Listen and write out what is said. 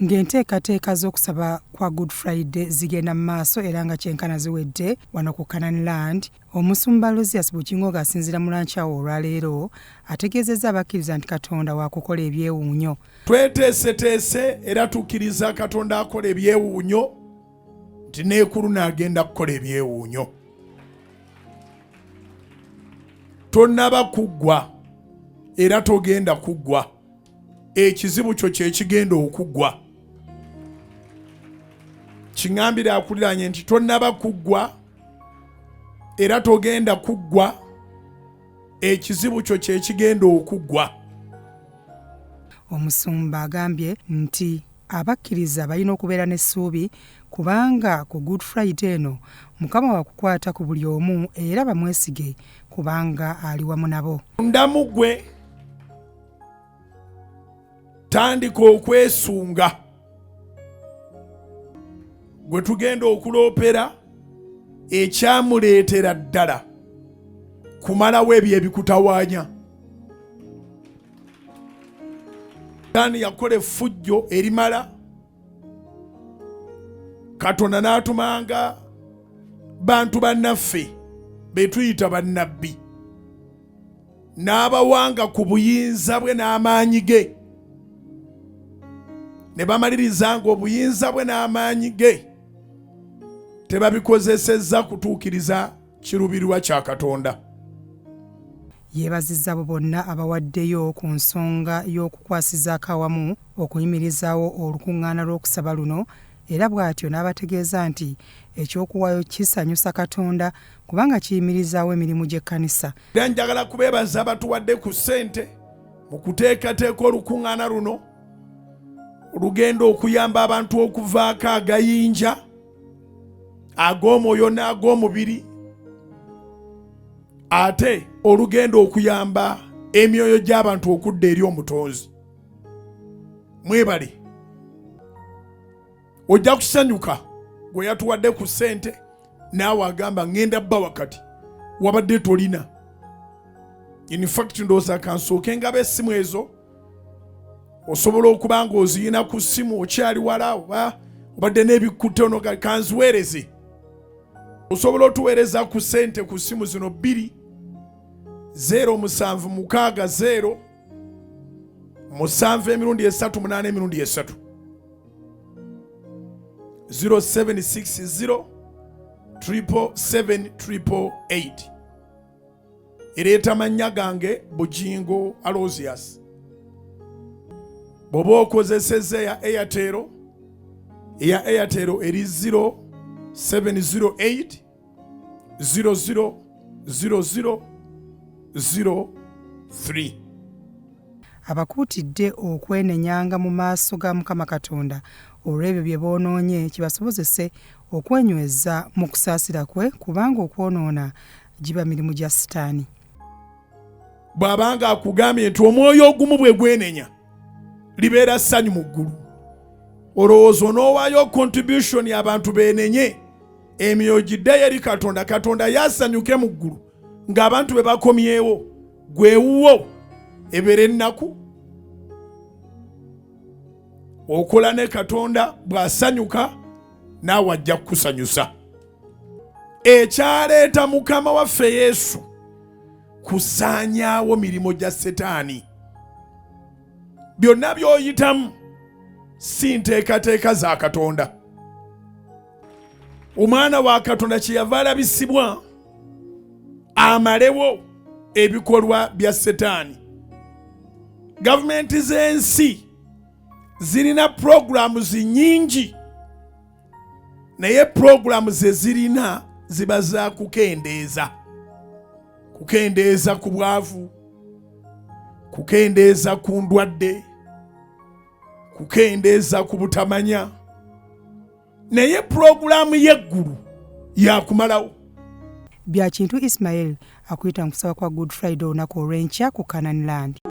ng'enteekateeka z'okusaba kwa Good Friday zigenda mu maaso era nga kyenkana ziwedde wano ku Canaan Land, Omusumba Lucius Bukingo asinziira mu Lanchawo olwaleero ategeezezza abakkiriza nti Katonda wa kukola ebyewuunyo. Tweteeseteese era tukkiriza Katonda akola ebyewuunyo nti n'ekulu n'agenda kukola ebyewuunyo. Tonnaba kuggwa era togenda kuggwa. Ekizibu kyo kye kigenda okuggwa. Kiŋŋambira akuliranye nti tonnaba kuggwa era togenda kuggwa. Ekizibu kyo kye kigenda okuggwa. Omusumba agambye nti abakkiriza balina okubeera n'essuubi kubanga ku Good Friday eno Mukama wakukwata ku buli omu era bamwesige kubanga ali wamu nabo. Ndamu gwe tandika okwesunga gwe tugenda okuloopera ekyamuleetera ddala kumalawo ebyo ebikutawaanya. Dani yakola effujjo erimala, Katonda n'atumanga bantu bannaffe betuyita bannabbi, n'abawanga ku buyinza bwe n'amaanyi ge, ne bamaliriza ng'obuyinza bwe n'amaanyi ge tebabikozesezza kutuukiriza kiruubirirwa kya Katonda. Yeebazizza abo bonna abawaddeyo ku nsonga y'okukwasizaako awamu okuyimirizaawo olukuŋŋaana lw'okusaba luno, era bw'atyo n'abategeeza nti ekyokuwaayo kisanyusa Katonda kubanga kiyimirizaawo emirimu gy'ekkanisa. Era njagala kubeebaza abatuwadde ku ssente mu kuteekateeka olukuŋŋaana luno olugenda okuyamba abantu okuvaako agayinja ag'omwoyo n'ag'omubiri, ate olugenda okuyamba emyoyo gy'abantu okudda eri Omutonzi. Mwebale, ojja kusanyuka gwe yatuwadde ku ssente naawe agamba ŋŋenda bba wakati wabadde tolina. In fact ndowooza kansooke ngaba essimu ezo osobola okuba nga oziyina ku ssimu okyali wala oba obadde n'ebikutte ono kanziweereze. Osobola otuweereza ku ssente ku ssimu zino 2-0-7-6-0 7-3-8 0760-777-8. Ereeta mannya gange Bugingo Aloysius. Bw'oba okozesezza eya Airtel eri 0708-000003. Abakuutidde okwenenyanga mu maaso ga Mukama Katonda olw'ebyo bye boonoonye kibasobozese okwenyweza mu kusaasira kwe kubanga okwonoona giba mirimu gya Sitaani. Bw'abanga akugambye nti omwoyo ogumu bwe gwenenya libeera ssanyu mu ggulu, olowooza onoowaayo contribution y'abantu beenenye emyoyo giddeyo eri Katonda, Katonda yasanyuke mu ggulu ng'abantu be bakomyewo, gwewuwo ebeera ennaku. Okola ne Katonda bw'asanyuka naawe ajja kukusanyusa. Ekyaleeta Mukama waffe Yesu kusaanyaawo mirimo gya Setaani. Byonna by'oyitamu si nteekateeka za Katonda. Omwana wa Katonda kyeyava alabisibwa amalewo ebikolwa bya Setaani. Gavumenti z'ensi zirina programs nnyingi, naye programs ze zirina ziba za kukendeeza. Kukendeeza ku bwavu, kukendeeza ku ndwadde, kukendeeza ku butamanya, naye puroguramu y'eggulu yakumalawo. Byakintu Ismail akuyita mu kusaba kwa Good Friday olunaku olw'enkya ku Canaan Land.